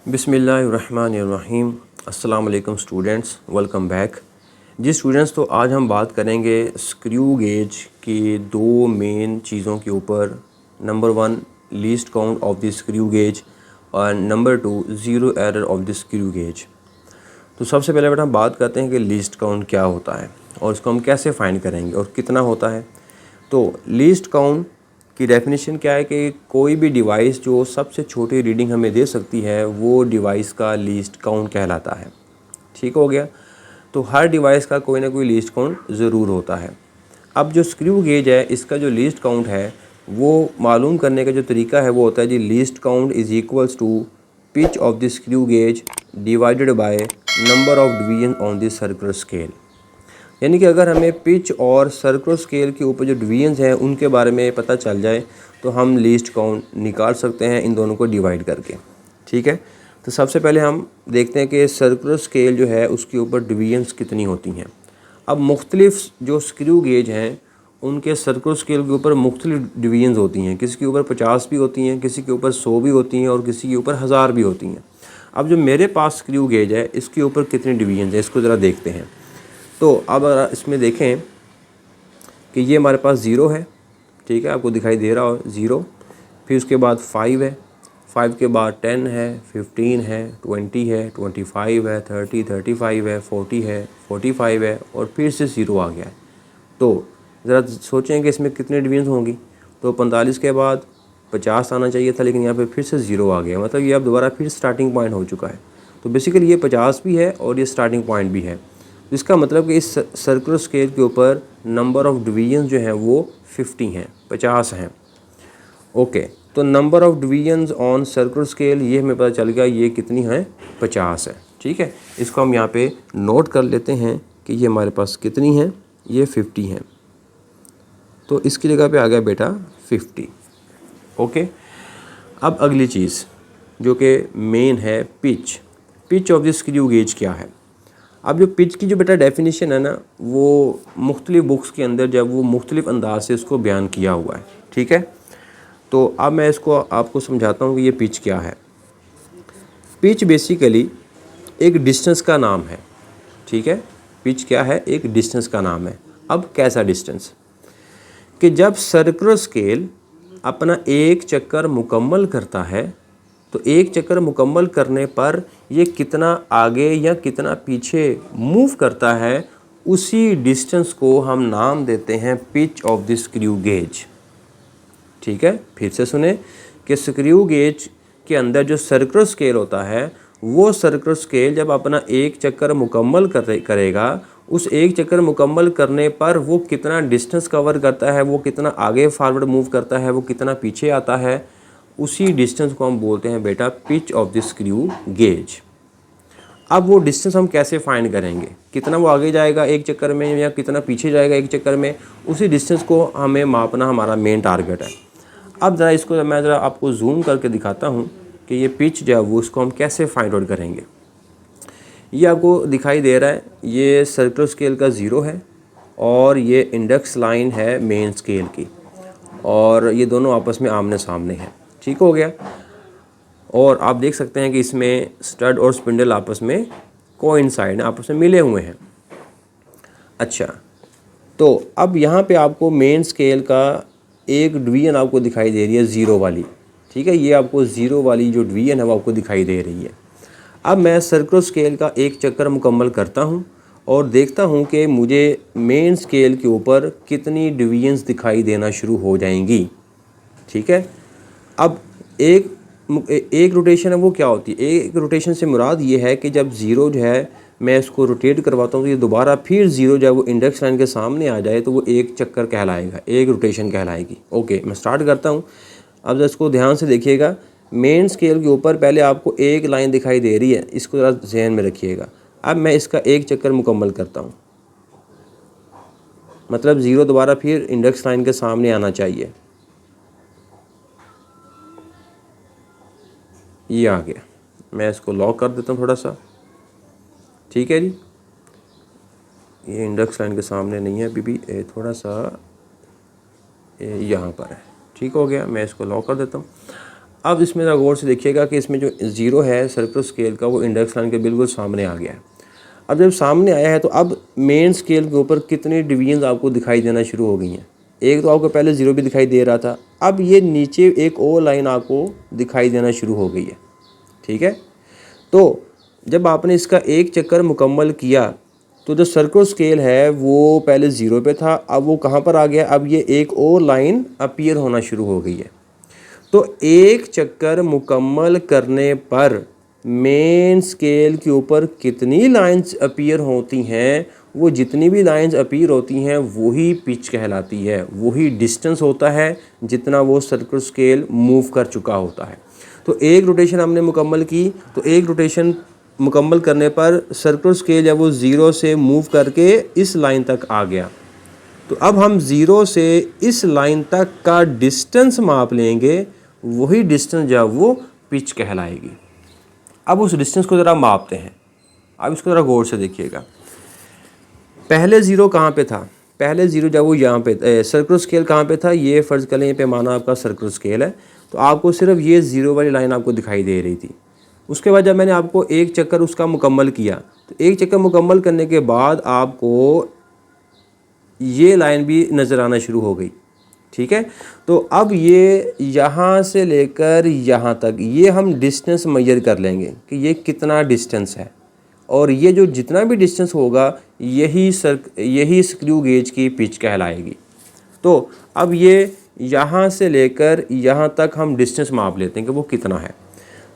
बिस्मिल्लाहिर्रहमानिर्रहीम। अस्सलाम वालेकुम स्टूडेंट्स, वेलकम बैक। जी स्टूडेंट्स, तो आज हम बात करेंगे स्क्रू गेज की दो मेन चीज़ों के ऊपर। Number 1 least count of the screw gauge और number 2 zero error of the screw gauge. तो सबसे पहले बेटा हम बात करते हैं कि लीस्ट काउंट क्या होता है और इसको हम कैसे फाइंड करेंगे और कितना होता है। तो लीस्ट काउंट की डेफिनेशन क्या है कि कोई भी डिवाइस जो सबसे छोटी रीडिंग हमें दे सकती है वो डिवाइस का लीस्ट काउंट कहलाता है। ठीक हो गया। तो हर डिवाइस का कोई ना कोई लीस्ट काउंट ज़रूर होता है। अब जो स्क्रू गेज है इसका जो लीस्ट काउंट है वो मालूम करने का जो तरीका है वो होता है जी least count is equals to pitch of the screw gauge divided by number of division on the circular scale. यानी कि अगर हमें पिच और सर्कुलर स्केल के ऊपर जो डिवीजन्स हैं उनके बारे में पता चल जाए तो हम लीस्ट काउंट निकाल सकते हैं इन दोनों को डिवाइड करके। ठीक है। तो सबसे पहले हम देखते हैं कि सर्कुलर स्केल जो है उसके ऊपर डिवीजन्स कितनी होती हैं। अब मुख्तलिफ जो स्क्रू गेज हैं उनके सर्कुलर स्केल के ऊपर मुख्तलिफ डिवीजन्स होती हैं। किसी के ऊपर 50 भी होती हैं, किसी के ऊपर 100 भी होती हैं और किसी के ऊपर 1000 भी होती हैं। अब जो मेरे पास स्क्रू गेज है इसके ऊपर कितनी डिवीजन्स है इसको ज़रा देखते हैं। तो अब अगर इसमें देखें कि ये हमारे पास ज़ीरो है। ठीक है, आपको दिखाई दे रहा हो ज़ीरो। फिर उसके बाद 5 है, 5 के बाद 10 है, 15 है, 20 है, 25 है, 30, 35 है, 40 है, 45 है और फिर से ज़ीरो आ गया है। तो ज़रा सोचें कि इसमें कितने डिवीजन होंगी। तो 45 के बाद 50 आना चाहिए था, लेकिन यहाँ पे फिर से ज़ीरो आ गया। मतलब ये अब दोबारा फिर स्टार्टिंग पॉइंट हो चुका है। तो बेसिकली ये 50 भी है और ये स्टार्टिंग पॉइंट भी है। इसका मतलब कि इस सर्कुलर स्केल के ऊपर नंबर ऑफ़ डिवीजन्स जो हैं वो 50 हैं, 50 हैं। ओके, तो number of divisions on circular scale ये हमें पता चल गया ये कितनी है, 50 है। ठीक है, इसको हम यहाँ पे नोट कर लेते हैं कि ये हमारे पास कितनी है, ये 50 हैं। तो इसकी जगह पे आ गया बेटा 50। ओके, अब अगली चीज़ जो कि मेन है pitch. Pitch of the screw gauge क्या है। अब जो पिच की जो बेटा डेफिनेशन है ना वो मुख्तलिफ बुक्स के अंदर जब वो मुख्तलिफ अंदाज से इसको बयान किया हुआ है। ठीक है, तो अब मैं इसको आपको समझाता हूँ कि ये पिच क्या है। पिच बेसिकली एक डिस्टेंस का नाम है। ठीक है, पिच क्या है, एक डिस्टेंस का नाम है। अब कैसा डिस्टेंस कि जब सर्कुलर स्केल अपना एक चक्कर मुकम्मल करता है तो एक चक्कर मुकम्मल करने पर ये कितना आगे या कितना पीछे मूव करता है उसी डिस्टेंस को हम नाम देते हैं pitch of the screw gauge. ठीक है, फिर से सुने कि स्क्रू गेज के अंदर जो सर्कुलर स्केल होता है वो सर्कुलर स्केल जब अपना एक चक्कर मुकम्मल करेगा उस एक चक्कर मुकम्मल करने पर वो कितना डिस्टेंस कवर करता है, वो कितना आगे फॉरवर्ड मूव करता है, वो कितना पीछे आता है, उसी डिस्टेंस को हम बोलते हैं बेटा pitch of the screw gauge. अब वो डिस्टेंस हम कैसे फाइंड करेंगे, कितना वो आगे जाएगा एक चक्कर में या कितना पीछे जाएगा एक चक्कर में, उसी डिस्टेंस को हमें मापना हमारा मेन टारगेट है। अब ज़रा इसको मैं ज़रा आपको जूम करके दिखाता हूँ कि ये पिच जो है वो उसको हम कैसे फाइंड आउट करेंगे। ये आपको दिखाई दे रहा है, ये सर्कुलर स्केल का ज़ीरो है और ये इंडेक्स लाइन है मेन स्केल की और ये दोनों आपस में आमने सामने हैं। ठीक हो गया। और आप देख सकते हैं कि इसमें स्टड और स्पिंडल आपस में कोइंसाइड आपस में मिले हुए हैं। अच्छा, तो अब यहाँ पे आपको मेन स्केल का एक डिवीजन आपको दिखाई दे रही है ज़ीरो वाली। ठीक है, ये आपको ज़ीरो वाली जो डिवीजन है वो आपको दिखाई दे रही है। अब मैं सर्कुलर स्केल का एक चक्कर मुकम्मल करता हूँ और देखता हूँ कि मुझे मेन स्केल के ऊपर कितनी डिवीजन्स दिखाई देना शुरू हो जाएंगी। ठीक है, अब एक रोटेशन है वो क्या होती है, एक रोटेशन से मुराद ये है कि जब ज़ीरो जो है मैं इसको रोटेट करवाता हूँ तो ये दोबारा फिर ज़ीरो जब वो इंडेक्स लाइन के सामने आ जाए तो वो एक चक्कर कहलाएगा, एक रोटेशन कहलाएगी। ओके, मैं स्टार्ट करता हूँ। अब इसको ध्यान से देखिएगा, मेन स्केल के ऊपर पहले आपको एक लाइन दिखाई दे रही है, इसको ज़रा जहन में रखिएगा। अब मैं इसका एक चक्कर मुकम्मल करता हूँ, मतलब ज़ीरो दोबारा फिर इंडेक्स लाइन के सामने आना चाहिए। ये आ गया, मैं इसको लॉक कर देता हूँ थोड़ा सा। ठीक है जी, ये इंडेक्स लाइन के सामने नहीं है अभी भी, थोड़ा सा यहाँ पर है। ठीक हो गया, मैं इसको लॉक कर देता हूँ। अब इसमें ज़रा गौर से देखिएगा कि इसमें जो 0 है सर्कुलर स्केल का वो इंडेक्स लाइन के बिल्कुल सामने आ गया है। अब जब सामने आया है तो अब मेन स्केल के ऊपर कितनी डिवीजन आपको दिखाई देना शुरू हो गई हैं। एक तो आपको पहले 0 भी दिखाई दे रहा था, अब ये नीचे एक और लाइन आपको दिखाई देना शुरू हो गई है। ठीक है, तो जब आपने इसका एक चक्कर मुकम्मल किया तो जो सर्कुलर स्केल है वो पहले 0 पे था, अब वो कहाँ पर आ गया, अब ये एक और लाइन अपीयर होना शुरू हो गई है। तो एक चक्कर मुकम्मल करने पर मेन स्केल के ऊपर कितनी लाइंस अपीयर होती हैं, वो जितनी भी लाइंस अपीयर होती हैं वही पिच कहलाती है, वही डिस्टेंस होता है जितना वो सर्कुलर स्केल मूव कर चुका होता है। तो एक रोटेशन हमने मुकम्मल की, तो एक रोटेशन मुकम्मल करने पर सर्कुलर स्केल जब वो 0 से मूव करके इस लाइन तक आ गया, तो अब हम 0 से इस लाइन तक का डिस्टेंस माप लेंगे, वही डिस्टेंस जब वो पिच कहलाएगी। अब उस डिस्टेंस को ज़रा मापते हैं। अब इसको ज़रा गौर से देखिएगा। पहले 0 कहाँ पे था, पहले 0 जब वो यहाँ पे सर्कुलर स्केल कहाँ पे था, ये फ़र्ज़ करें ये पैमाना आपका सर्कुलर स्केल है, तो आपको सिर्फ ये 0 वाली लाइन आपको दिखाई दे रही थी। उसके बाद जब मैंने आपको एक चक्कर उसका मुकम्मल किया, तो एक चक्कर मुकम्मल करने के बाद आपको ये लाइन भी नज़र आना शुरू हो गई। ठीक है, तो अब ये यहाँ से लेकर यहाँ तक ये हम डिस्टेंस मेजर कर लेंगे कि ये कितना डिस्टेंस है, और ये जो जितना भी डिस्टेंस होगा यही स्क्रू गेज की पिच कहलाएगी। तो अब ये यहाँ से लेकर यहाँ तक हम डिस्टेंस माप लेते हैं कि वो कितना है।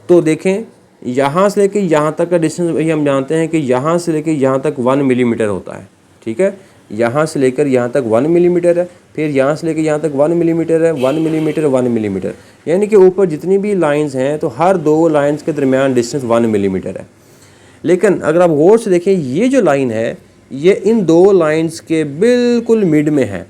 तो देखें, यहाँ से लेकर यहाँ तक का डिस्टेंस वही हम जानते हैं कि यहाँ से लेकर यहाँ तक 1 मिलीमीटर होता है। ठीक है, यहाँ से लेकर यहाँ तक 1 मिलीमीटर है, फिर यहाँ से लेकर यहाँ तक 1 मिलीमीटर है, 1 मिलीमीटर 1 मिलीमीटर, यानी कि ऊपर जितनी भी लाइंस हैं तो हर दो लाइंस के दरमियान डिस्टेंस 1 मिलीमीटर है। लेकिन अगर आप गौर से देखें, ये जो लाइन है ये इन दो लाइंस के बिल्कुल मिड में है।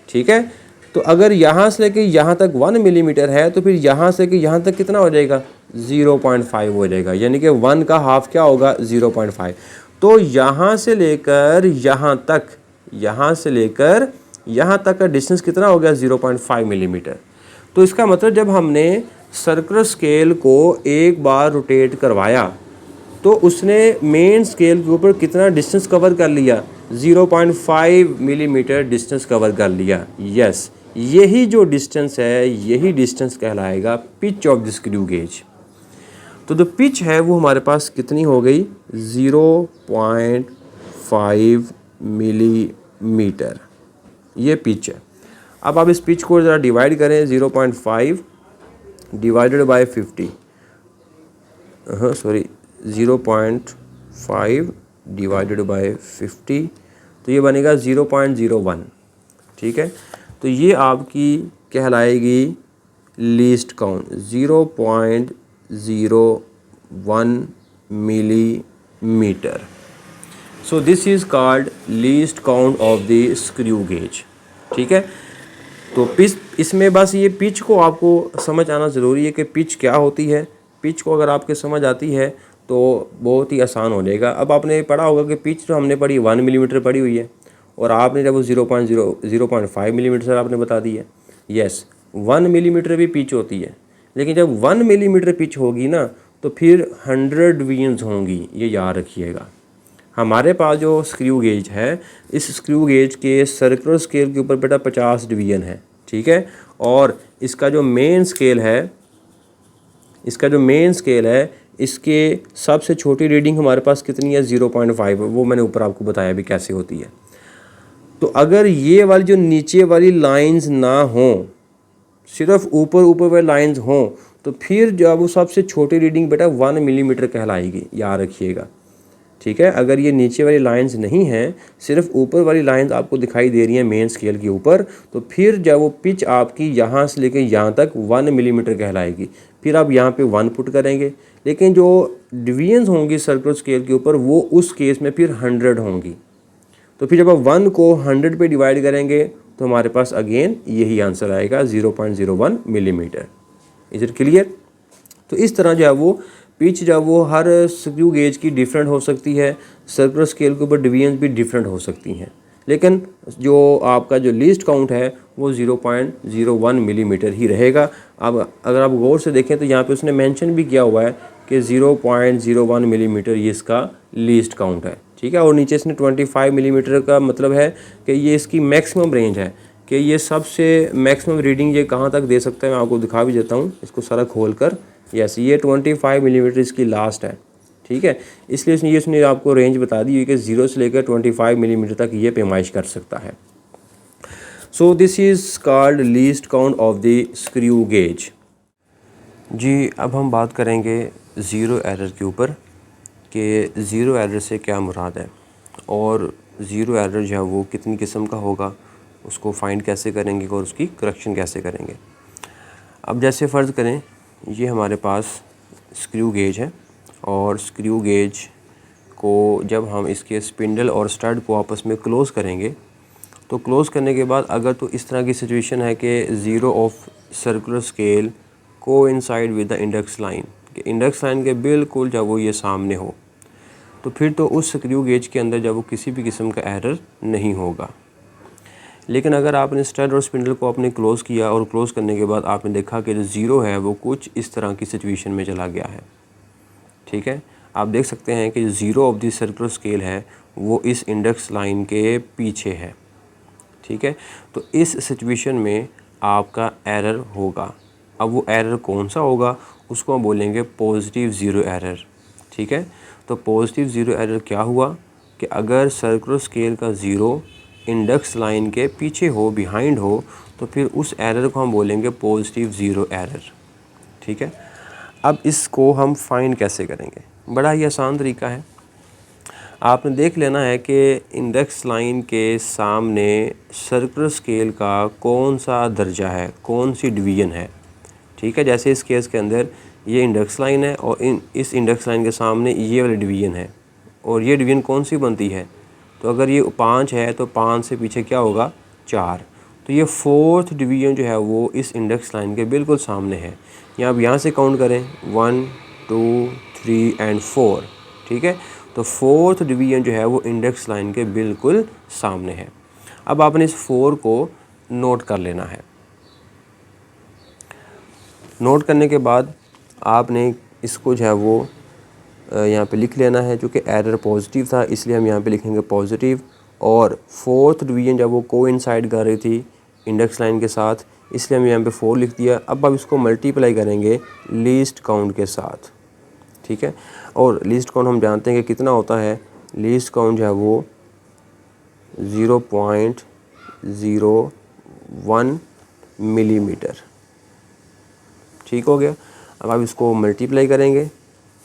ठीक है, तो अगर यहाँ से लेकर यहाँ तक 1 मिलीमीटर है तो फिर यहाँ से लेकर यहाँ तक कितना हो जाएगा, 0.5 हो जाएगा, यानी कि 1 का हाफ क्या होगा, 0.5। तो यहाँ से लेकर यहाँ तक, यहाँ से लेकर यहाँ तक का डिस्टेंस कितना हो गया, 0.5 मिलीमीटर। तो इसका मतलब जब हमने सर्कुलर स्केल को एक बार रोटेट करवाया तो उसने मेन स्केल के ऊपर कितना डिस्टेंस कवर कर लिया, 0.5 मिलीमीटर डिस्टेंस कवर कर लिया। यस, यही जो डिस्टेंस है यही डिस्टेंस कहलाएगा pitch of the screw gauge. तो जो पिच है वो हमारे पास कितनी हो गई, 0.5 मिलीमीटर, ये पिच है। अब आप इस पिच को ज़रा डिवाइड करें, 0.5 डिवाइडेड बाय 50, 0.5 डिवाइडेड बाय 50, तो ये बनेगा 0.01। ठीक है, तो ये आपकी कहलाएगी least count, 0.01 millimetre. So this is called least count of the screw gauge. ठीक है, तो पिच, इसमें बस ये पिच को आपको समझ आना ज़रूरी है कि पिच क्या होती है। पिच को अगर आपके समझ आती है तो बहुत ही आसान हो जाएगा। अब आपने पढ़ा होगा कि पिच जो हमने पढ़ी 1 मिलीमीटर पढ़ी हुई है, और आपने जब वो 0.5 मिलीमीटर आपने बता दी है। यस, 1 मिलीमीटर भी पिच होती है, लेकिन जब 1 मिलीमीटर पिच होगी ना तो फिर 100 डिवीजन्स होंगी, ये याद रखिएगा। हमारे पास जो स्क्रू गेज है, इस स्क्रू गेज के सर्कुलर स्केल के ऊपर बेटा 50 डिवीजन है। ठीक है, और इसका जो मेन स्केल है, इसके सबसे छोटी रीडिंग हमारे पास कितनी है, 0.5, वो मैंने ऊपर आपको बताया भी कैसे होती है। तो अगर ये वाली जो नीचे वाली लाइंस ना हों, सिर्फ ऊपर वाली लाइंस हों, तो फिर जब वो सबसे छोटी रीडिंग बेटा 1 मिलीमीटर कहलाएगी, याद रखिएगा। ठीक है, अगर ये नीचे वाली लाइंस नहीं हैं, सिर्फ ऊपर वाली लाइंस आपको दिखाई दे रही हैं मेन स्केल के ऊपर, तो फिर जब वो पिच आपकी यहाँ से लेकर यहाँ तक 1 मिलीमीटर कहलाएगी। फिर आप यहाँ पे 1 पुट करेंगे, लेकिन जो डिवीजन्स होंगी सर्कुलर स्केल के ऊपर वो उस केस में फिर 100 होंगी। तो फिर जब आप 1 को 100 पे डिवाइड करेंगे तो हमारे पास अगेन यही आंसर आएगा, 0.01 मिलीमीटर। Is it clear? तो इस तरह जो है वो पिच जब वो हर स्क्रू गेज की डिफरेंट हो सकती है, सर्कुलर स्केल के ऊपर डिवीजन भी डिफरेंट हो सकती हैं, लेकिन जो आपका जो लीस्ट काउंट है वो 0.01 मिलीमीटर ही रहेगा। अब अगर आप गौर से देखें तो यहाँ पे उसने मेंशन भी किया हुआ है कि 0.01 मिलीमीटर ये इसका लीस्ट काउंट है, ठीक है। और नीचे इसने 25 मिलीमीटर का मतलब है कि ये इसकी मैक्सिमम रेंज है, कि ये सबसे मैक्सिमम रीडिंग ये कहाँ तक दे सकता है। मैं आपको दिखा भी देता हूँ इसको सारा खोल कर। यस, ये 25 मिलीमीटर इसकी लास्ट है, ठीक है। इसलिए इसने आपको रेंज बता दी है कि 0 से लेकर 25 मिलीमीटर तक ये पैमाइश कर सकता है। So this is called least count of the screw gauge. जी, अब हम बात करेंगे ज़ीरो एरर के ऊपर कि ज़ीरो एरर से क्या मुराद है और ज़ीरो एरर जो है वो कितनी किस्म का होगा, उसको फाइंड कैसे करेंगे और उसकी करेक्शन कैसे करेंगे। अब जैसे फ़र्ज़ करें ये हमारे पास स्क्रू गेज है और स्क्रू गेज को जब हम इसके स्पिंडल और स्टड को आपस में क्लोज़ करेंगे तो क्लोज़ करने के बाद अगर तो इस तरह की सिचुएशन है कि zero of circular scale coincide with the index line, कि इंडेक्स लाइन के बिल्कुल जब वो ये सामने हो, तो फिर तो उस स्क्रू गेज के अंदर जब वो किसी भी किस्म का एरर नहीं होगा। लेकिन अगर आपने स्टड और स्पिंडल को आपने क्लोज़ किया और क्लोज़ करने के बाद आपने देखा कि जो ज़ीरो है वो कुछ इस तरह की सिचुएशन में चला गया है, ठीक है। आप देख सकते हैं कि zero of the circular scale है वो इस इंडेक्स लाइन के पीछे है, ठीक है। तो इस सिचुएशन में आपका एरर होगा। अब वो एरर कौन सा होगा उसको हम बोलेंगे पॉजिटिव ज़ीरो एरर, ठीक है। तो पॉजिटिव ज़ीरो एरर क्या हुआ कि अगर सर्कुलर स्केल का ज़ीरो इंडेक्स लाइन के पीछे हो, बिहाइंड हो, तो फिर उस एरर को हम बोलेंगे पॉजिटिव ज़ीरो एरर, ठीक है। अब इसको हम फाइंड कैसे करेंगे, बड़ा ही आसान तरीका है। आपने देख लेना है कि इंडेक्स लाइन के सामने सर्कुलर स्केल का कौन सा दर्जा है, कौन सी डिवीज़न है, ठीक है। जैसे इस केस के अंदर ये इंडेक्स लाइन है और इस इंडेक्स लाइन के सामने ये वाली डिवीज़न है और ये डिवीज़न कौन सी बनती है, तो अगर ये 5 है तो 5 से पीछे क्या होगा 4, तो ये फोर्थ डिवीज़न जो है वो इस इंडेक्स लाइन के बिल्कुल सामने है। या अब यहाँ से काउंट करें 1 2 3 एंड 4, ठीक है। तो फोर्थ डिवीज़न जो है वो इंडेक्स लाइन के बिल्कुल सामने है। अब आपने इस 4 को नोट कर लेना है। नोट करने के बाद आपने इसको जो है वो यहाँ पे लिख लेना है। चूँकि एरर पॉजिटिव था इसलिए हम यहाँ पे लिखेंगे पॉजिटिव, और फोर्थ डिवीज़न जब वो कोइंसाइड कर रही थी इंडेक्स लाइन के साथ इसलिए हम यहाँ पे 4 लिख दिया। अब आप इसको मल्टीप्लाई करेंगे लीस्ट काउंट के साथ, ठीक है। और लीस्ट काउंट हम जानते हैं कि कितना होता है, लीस्ट काउंट जो है वो 0.01 मिलीमीटर, ठीक हो गया। अब आप इसको मल्टीप्लाई करेंगे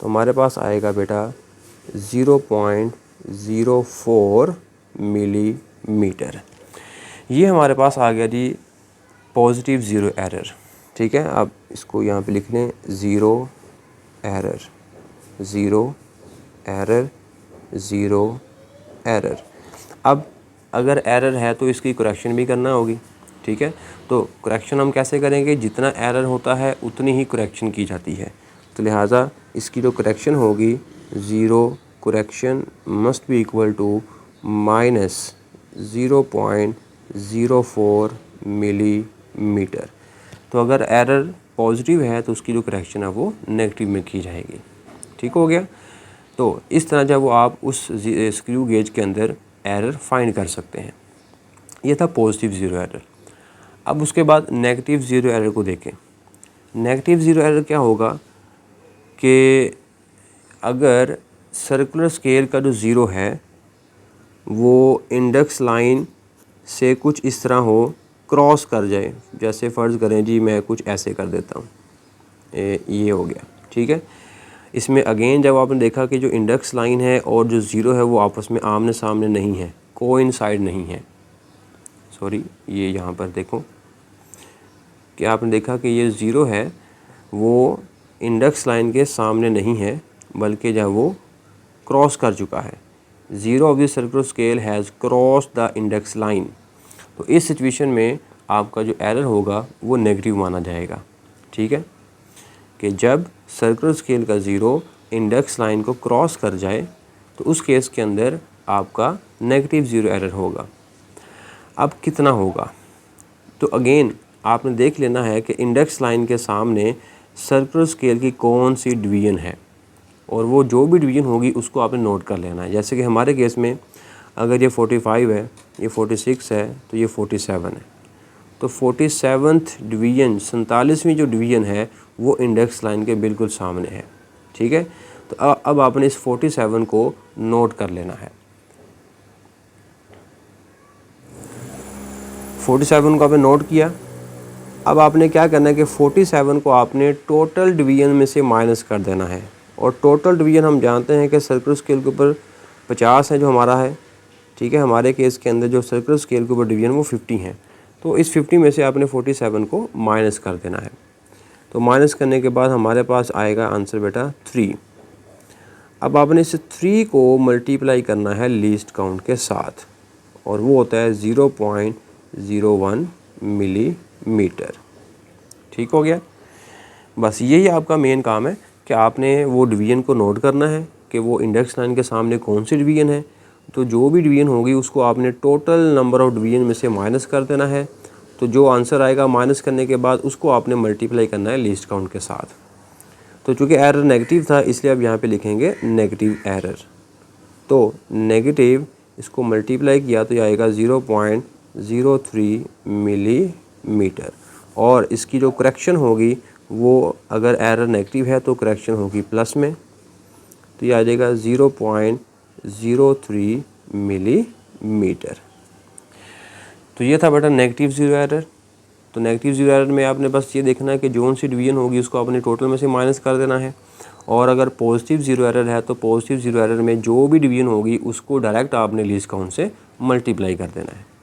तो हमारे पास आएगा बेटा 0.04 मिलीमीटर। ये हमारे पास आ गया जी पॉजिटिव ज़ीरो एरर, ठीक है। आप इसको यहाँ पे लिख लें zero error, zero error, zero error. अब अगर एरर है तो इसकी करेक्शन भी करना होगी, ठीक है। तो करेक्शन हम कैसे करेंगे, जितना एरर होता है उतनी ही करेक्शन की जाती है। तो लिहाजा इसकी जो करेक्शन होगी zero correction must be equal to minus 0.04 millimetre. तो अगर एरर पॉजिटिव है तो उसकी जो करेक्शन है वो नेगेटिव में की जाएगी, ठीक हो गया। तो इस तरह जब वो आप उस स्क्रू गेज के अंदर एरर फाइंड कर सकते हैं। ये था पॉजिटिव ज़ीरो एरर। अब उसके बाद नेगेटिव ज़ीरो एरर को देखें। नेगेटिव ज़ीरो एरर क्या होगा कि अगर सर्कुलर स्केल का जो ज़ीरो है वो इंडेक्स लाइन से कुछ इस तरह हो, क्रॉस कर जाए। जैसे फ़र्ज़ करें जी मैं कुछ ऐसे कर देता हूँ, ये हो गया, ठीक है। इसमें अगेन जब आपने देखा कि जो इंडेक्स लाइन है और जो ज़ीरो है वो आपस में आमने सामने नहीं है, कोइंसाइड नहीं है। सॉरी, ये यहाँ पर देखो कि आपने देखा कि ये ज़ीरो है वो इंडेक्स लाइन के सामने नहीं है बल्कि जब वो क्रॉस कर चुका है। Zero of the circular scale has cross the index line. तो इस सिचुएशन में आपका जो एरर होगा वो नेगेटिव माना जाएगा, ठीक है। कि जब सर्कुलर स्केल का ज़ीरो इंडेक्स लाइन को क्रॉस कर जाए तो उस केस के अंदर आपका नेगेटिव ज़ीरो एरर होगा। अब कितना होगा, तो अगेन आपने देख लेना है कि इंडेक्स लाइन के सामने सर्कुलर स्केल की कौन सी डिवीज़न है, और वो जो भी डिवीज़न होगी उसको आपने नोट कर लेना है। जैसे कि हमारे केस में अगर ये 45 है, ये 46 है, तो ये 47 है, तो 47th डिवीज़न 47वीं जो डिवीज़न है वो इंडेक्स लाइन के बिल्कुल सामने है। ठीक है, तो अब आपने इस 47 को नोट कर लेना है। 47 को आपने नोट किया। अब आपने क्या करना है कि 47 को आपने टोटल डिवीज़न में से माइनस कर देना है, और टोटल डिवीज़न हम जानते हैं कि सर्कुलर स्केल के ऊपर 50 है जो हमारा है। ठीक है, हमारे केस के अंदर जो सर्कुलर स्केल के ऊपर डिवीज़न वो 50 है, तो इस 50 में से आपने 47 को माइनस कर देना है। तो माइनस करने के बाद हमारे पास आएगा आंसर बेटा 3। अब आपने इस 3 को मल्टीप्लाई करना है लीस्ट काउंट के साथ, और वो होता है 0.01 मिलीमीटर। ठीक हो गया। बस यही आपका मेन काम है कि आपने वो डिवीज़न को नोट करना है कि वो इंडेक्स लाइन के सामने कौन सी डिवीज़न है। तो जो भी डिवीज़न होगी उसको आपने टोटल नंबर ऑफ़ डिवीज़न में से माइनस कर देना है। तो जो आंसर आएगा माइनस करने के बाद उसको आपने मल्टीप्लाई करना है लीस्ट काउंट के साथ। तो चूँकि एरर नेगेटिव था इसलिए अब यहाँ पे लिखेंगे नेगेटिव एरर। तो नेगेटिव इसको मल्टीप्लाई किया तो ये आएगा 0.03 मिलीमीटर, और इसकी जो करेक्शन होगी वो अगर एरर नेगेटिव है तो करेक्शन होगी प्लस में, तो ये आ जाएगा 0.03 मिलीमीटर। तो ये था बेटा नेगेटिव ज़ीरो एरर। तो नेगेटिव ज़ीरो एरर में आपने बस ये देखना है कि जो सी डिवीज़न होगी उसको आपने टोटल में से माइनस कर देना है, और अगर पॉजिटिव ज़ीरो एरर है तो पॉजिटिव ज़ीरो एरर में जो भी डिवीज़न होगी उसको डायरेक्ट आपने लीस्ट काउंट से मल्टीप्लाई कर देना है।